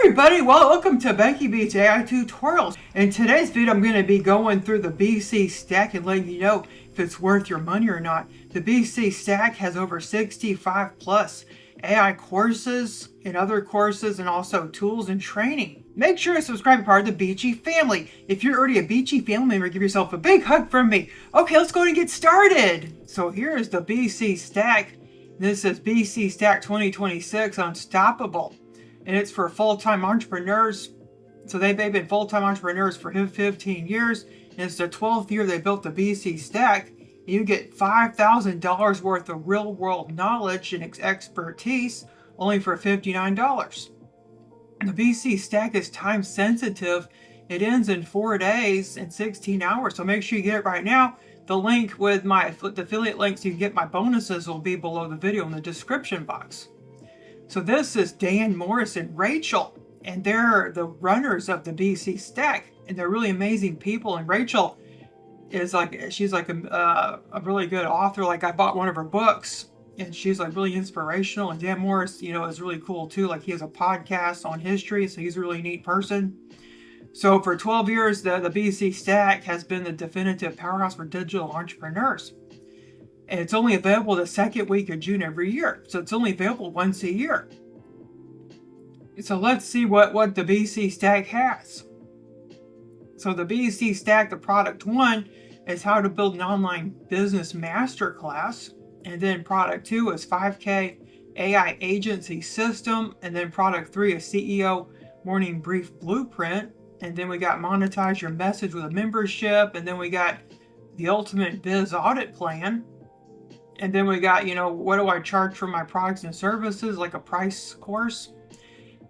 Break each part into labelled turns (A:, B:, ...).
A: everybody, welcome to Becky Beach AI Tutorials. In today's video, I'm going to be going through the BC Stack and letting you know if it's worth your money or not. The BC Stack has over 65 plus AI courses and other courses and also tools and training. Make sure to subscribe to part of the Beachy family. If you're already a Beachy family member, give yourself a big hug from me. Okay, let's go and get started. So here is the BC Stack. This is BC Stack 2026 Unstoppable. And it's for full-time entrepreneurs. So they've been full-time entrepreneurs for 15 years. And it's the 12th year they built the BC Stack. And you get $5,000 worth of real-world knowledge and expertise only for $59. And the BC Stack is time-sensitive. It ends in 4 days and 16 hours. So make sure you get it right now. The link with the affiliate links you can get my bonuses will be below the video in the description box. So this is Dan, Morris, and Rachel, and they're the runners of the BC Stack, and they're really amazing people. And Rachel is she's like a really good author. Like, I bought one of her books, and she's like really inspirational. And Dan Morris, is really cool too. Like, he has a podcast on history, so he's a really neat person. So for 12 years, the BC Stack has been the definitive powerhouse for digital entrepreneurs. And it's only available the second week of June every year. So it's only available once a year. So let's see what the BC Stack has. So the BC Stack, the product 1, is how to build an online business masterclass. And then product 2 is 5K AI agency system. And then product 3 is CEO morning brief blueprint. And then we got monetize your message with a membership. And then we got the ultimate biz audit plan. And then we got, what do I charge for my products and services, like a price course.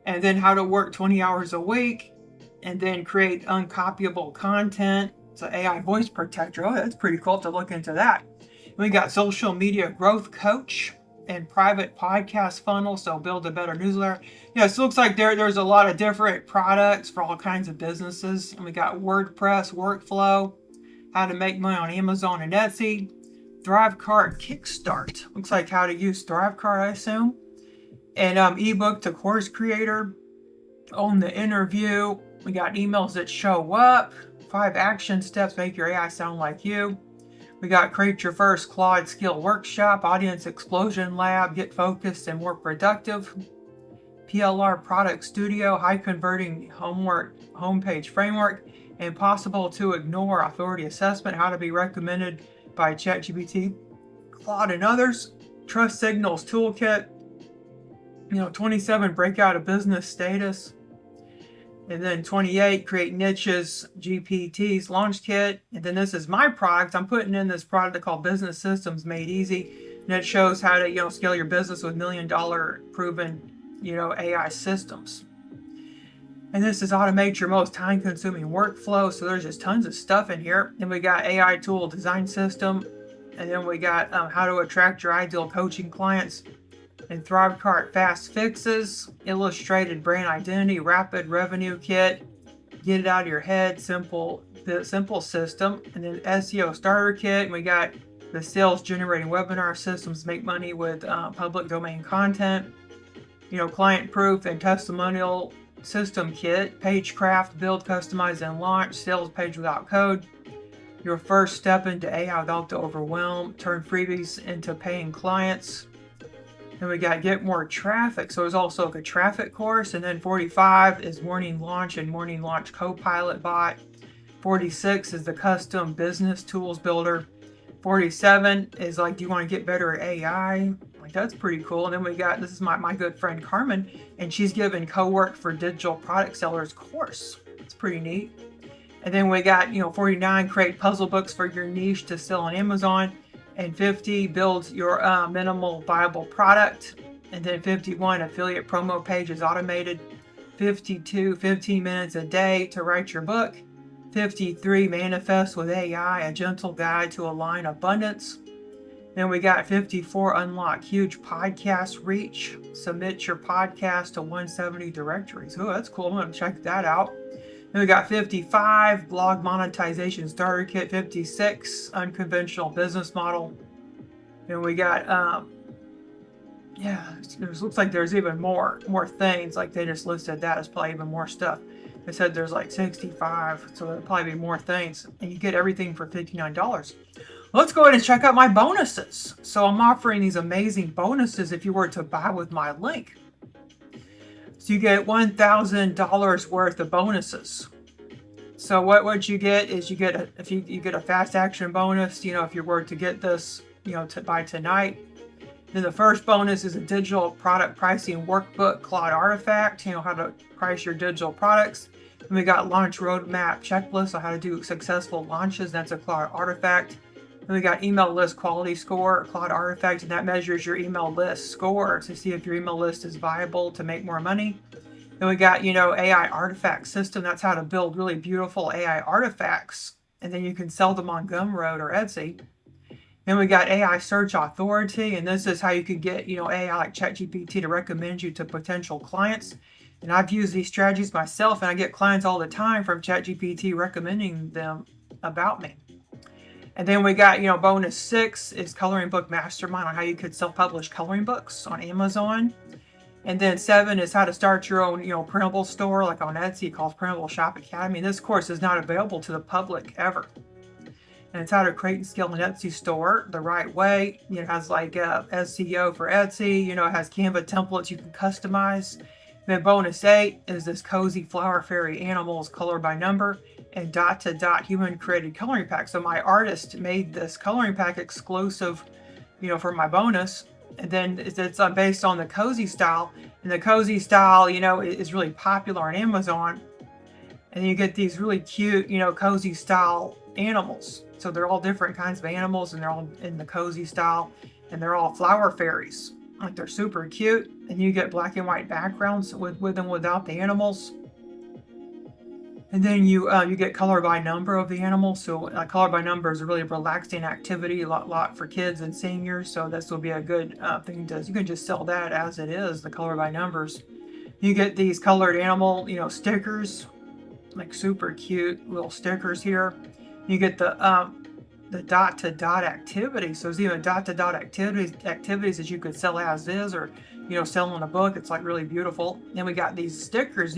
A: And then how to work 20 hours a week. And then create uncopyable content. It's an AI voice protector. Oh, that's pretty cool to look into that. And we got social media growth coach and private podcast funnel. So build a better newsletter. Yeah, so it looks like there's a lot of different products for all kinds of businesses. And we got WordPress workflow, how to make money on Amazon and Etsy. ThriveCart Kickstart. Looks like how to use ThriveCart, I assume. And ebook to course creator. Own the interview. We got emails that show up. 5 action steps make your AI sound like you. We got create your first Claude skill workshop. Audience explosion lab. Get focused and more productive. PLR product studio. High converting homepage framework. Impossible to ignore authority assessment. How to be recommended by ChatGPT, Claude, and others. Trust signals toolkit. 27 break out of business status. And then 28 create niches, GPT's launch kit. And then this is my product. I'm putting in this product called Business Systems Made Easy. And it shows how to scale your business with $1 million proven AI systems. And this is automate your most time-consuming workflow. So there's just tons of stuff in here. And we got AI tool design system. And then we got how to attract your ideal coaching clients. And ThriveCart fast fixes, illustrated brand identity, rapid revenue kit, get it out of your head, the simple system. And then SEO starter kit. And we got the sales generating webinar systems, make money with public domain content. Client proof and testimonial system kit, page craft, build, customize, and launch, sales page without code, your first step into AI without the overwhelm, turn freebies into paying clients. Then we got get more traffic. So there's also a traffic course. And then 45 is morning launch and morning launch copilot bot. 46 is the custom business tools builder. 47 is do you want to get better at AI? That's pretty cool. And then we got, this is my good friend Carmen, and she's given co-work for digital product sellers course. It's pretty neat. And then we got 49 create puzzle books for your niche to sell on Amazon, and 50 build your minimal viable product, and then 51 affiliate promo pages automated. 52 15 minutes a day to write your book. 53 manifest with AI, a gentle guide to align abundance. Then we got 54 unlock huge podcast reach. Submit your podcast to 170 directories. Oh, that's cool. I'm going to check that out. Then we got 55 blog monetization starter kit. 56 unconventional business model. Then we got Yeah, it looks like there's even more things. Like they just listed that as probably even more stuff. They said there's like 65, so there'll probably be more things. And you get everything for $59. Let's go ahead and check out my bonuses. So I'm offering these amazing bonuses if you were to buy with my link. So you get $1,000 worth of bonuses. So what you get is you get a fast action bonus. You know, if you were to get this, you know, by tonight. Then the first bonus is a digital product pricing workbook, Cloud Artifact. You know how to price your digital products. And we got launch roadmap checklist on how to do successful launches. That's a Cloud Artifact. Then we got email list quality score, Cloud Artifact, and that measures your email list score to see if your email list is viable to make more money. Then we got, you know, AI artifact system. That's how to build really beautiful AI artifacts. And then you can sell them on Gumroad or Etsy. Then we got AI search authority. And this is how you could get, you know, AI like ChatGPT to recommend you to potential clients. And I've used these strategies myself, and I get clients all the time from ChatGPT recommending them about me. And then we got, you know, bonus 6 is coloring book mastermind on how you could self-publish coloring books on Amazon. And then 7 is how to start your own, you know, printable store like on Etsy called Printable Shop Academy. This course is not available to the public ever. And it's how to create and scale an Etsy store the right way. It has like SEO for Etsy. You know, it has Canva templates you can customize. And then bonus 8 is this cozy flower fairy animals color by number and dot to dot human created coloring pack. So my artist made this coloring pack exclusive, you know, for my bonus. And then it's based on the cozy style. And the cozy style, you know, is really popular on Amazon. And you get these really cute, you know, cozy style animals. So they're all different kinds of animals, and they're all in the cozy style. And they're all flower fairies. Like, they're super cute. And you get black and white backgrounds with and without the animals. And then you get color by number of the animals. So color by number is a really relaxing activity, a lot for kids and seniors. So this will be a good thing to, you can just sell that as it is, the color by numbers. You get these colored animal, you know, stickers, like super cute little stickers here. You get the dot to dot activity. So there's even dot to dot activities that you could sell as is, or, you know, sell in a book. It's like really beautiful. And we got these stickers.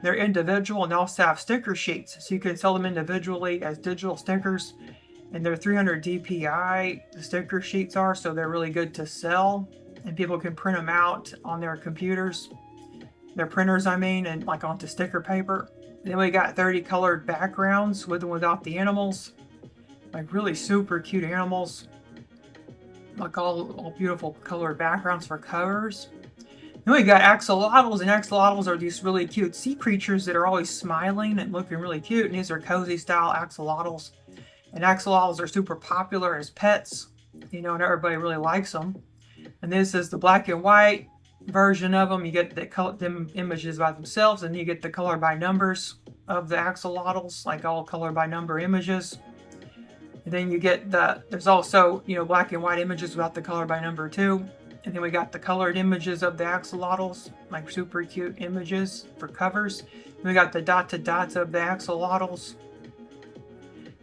A: They're individual, and they also have sticker sheets. So you can sell them individually as digital stickers. And they're 300 DPI, the sticker sheets are, so they're really good to sell. And people can print them out on their computers, their printers, I mean, and like onto sticker paper. Then we got 30 colored backgrounds with and without the animals. Like really super cute animals. Like all beautiful colored backgrounds for covers. Then we got axolotls, and axolotls are these really cute sea creatures that are always smiling and looking really cute. And these are cozy style axolotls. And axolotls are super popular as pets, you know, and everybody really likes them. And this is the black and white version of them. You get them images by themselves, and you get the color by numbers of the axolotls, like all color by number images. And then you get there's also, you know, black and white images without the color by number too. And then we got the colored images of the axolotls, like super cute images for covers. And we got the dot to dots of the axolotls.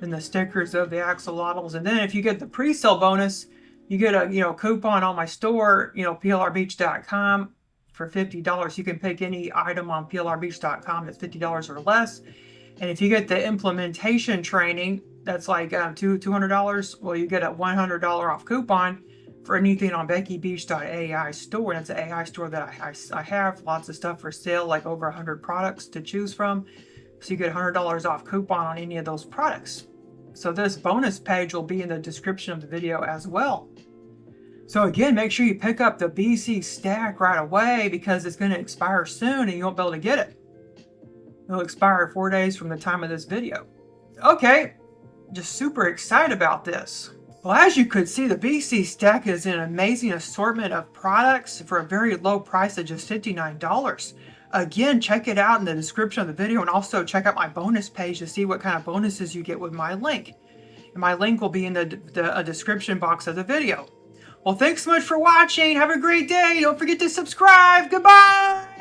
A: And the stickers of the axolotls. And then if you get the pre-sale bonus, you get a, you know, coupon on my store, you know, plrbeach.com for $50. You can pick any item on plrbeach.com that's $50 or less. And if you get the implementation training, that's like $200. Well, you get a $100 off coupon for anything on BeckyBeach.ai store. And it's an AI store that I have lots of stuff for sale, like over 100 products to choose from. So you get $100 off coupon on any of those products. So this bonus page will be in the description of the video as well. So again, make sure you pick up the BC stack right away, because it's going to expire soon and you won't be able to get it. It'll expire 4 days from the time of this video. Okay, just super excited about this. Well, as you could see, the BC stack is an amazing assortment of products for a very low price of just $59. Again, check it out in the description of the video, and also check out my bonus page to see what kind of bonuses you get with my link. And my link will be in the description box of the video. Well, thanks so much for watching. Have a great day. Don't forget to subscribe. Goodbye.